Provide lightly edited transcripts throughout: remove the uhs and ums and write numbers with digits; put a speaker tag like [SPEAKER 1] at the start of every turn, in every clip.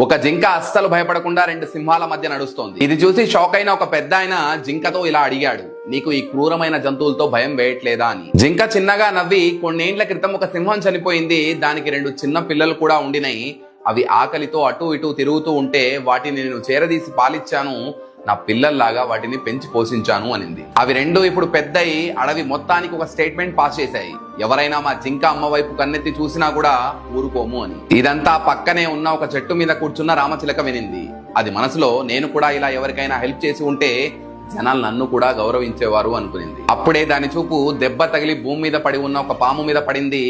[SPEAKER 1] ఒక జింక అస్సలు భయపడకుండా రెండు సింహాల మధ్య నడుస్తోంది. ఇది చూసి షాక్ అయిన ఒక పెద్ద ఆయన జింకతో ఇలా అడిగాడు, నీకు ఈ క్రూరమైన జంతువులతో భయం వేయట్లేదా అని. జింక చిన్నగా నవ్వి, కొన్నేండ్ల క్రితం ఒక సింహం చనిపోయింది, దానికి 2 చిన్న పిల్లలు కూడా ఉండినాయి. అవి ఆకలితో అటు ఇటు తిరుగుతూ ఉంటే వాటిని నేను చేరదీసి పాలిచ్చాను, నా పిల్లల్లాగా వాటిని పెంచి పోషించాను అనింది. అవి 2 ఇప్పుడు పెద్దయి అడవి మొత్తానికి ఒక స్టేట్మెంట్ పాస్ చేశాయి, ఎవరైనా మా జింక అమ్మ వైపు కన్నెత్తి చూసినా కూడా ఊరుకోము అని. ఇదంతా పక్కనే ఉన్న ఒక చెట్టు మీద కూర్చున్న రామచిలక వినింది. అది మనసులో, నేను కూడా ఇలా ఎవరికైనా హెల్ప్ చేసి ఉంటే జనాలు నన్ను కూడా గౌరవించేవారు అనుకునింది. అప్పుడే దాని చూపు దెబ్బ తగిలి భూమి మీద పడి ఉన్న ఒక పాము మీద పడింది.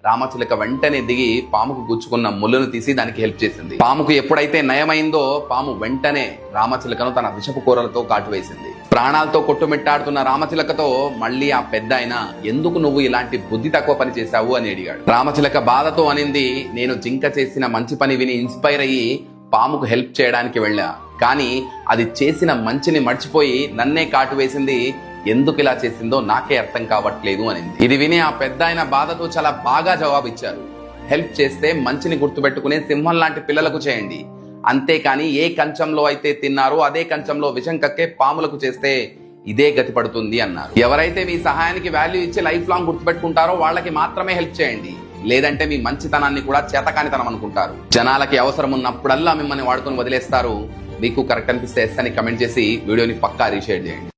[SPEAKER 1] రామచిలక వెంటనే దిగి పాముకు గుచ్చుకున్న ముళ్ళను తీసి దానికి హెల్ప్ చేసింది. పాముకు ఎప్పుడైతే నయమైందో పాము వెంటనే రామచిలకను తన విషపు కూరలతో కాటువేసింది. ప్రాణాలతో కొట్టుమిట్టాడుతున్న రామచిలకతో మళ్ళీ ఆ పెద్ద ఆయన, ఎందుకు నువ్వు ఇలాంటి బుద్ధి తక్కువ పని చేశావు అని అడిగాడు. రామచిలక బాధతో అనింది, నేను జింక చేసిన మంచి పని విని ఇన్స్పైర్ అయ్యి పాముకు హెల్ప్ చేయడానికి వెళ్ళా, కానీ అది చేసిన మంచిని మర్చిపోయి నన్నే కాటు వేసింది, ఎందుకు ఇలా చేసిందో నాకే అర్థం కావట్లేదు అనింది. ఇది విని ఆ పెద్ద ఆయన బాధతో చాలా బాగా జవాబిచ్చారు, హెల్ప్ చేస్తే మంచిని గుర్తుపెట్టుకునే సింహం లాంటి పిల్లలకు చేయండి, అంతేకాని ఏ కంచంలో అయితే తిన్నారో అదే కంచంలో విషం కక్కే పాములకు చేస్తే ఇదే గతి పడుతుంది అన్నారు. ఎవరైతే మీ సహాయానికి వాల్యూ ఇచ్చి లైఫ్ లాంగ్ గుర్తుపెట్టుకుంటారో వాళ్ళకి మాత్రమే హెల్ప్ చేయండి, లేదంటే మీ మంచితనాన్ని కూడా చేతకానితనం అనుకుంటారు. జనాలకి అవసరం ఉన్నప్పుడల్లా మిమ్మల్ని వాడుకొని వదిలేస్తారు. మీకు కరెక్ట్ అనిపిస్తే ఎస్ అని కమెంట్ చేసి వీడియోని పక్కా రీషేర్ చేయండి.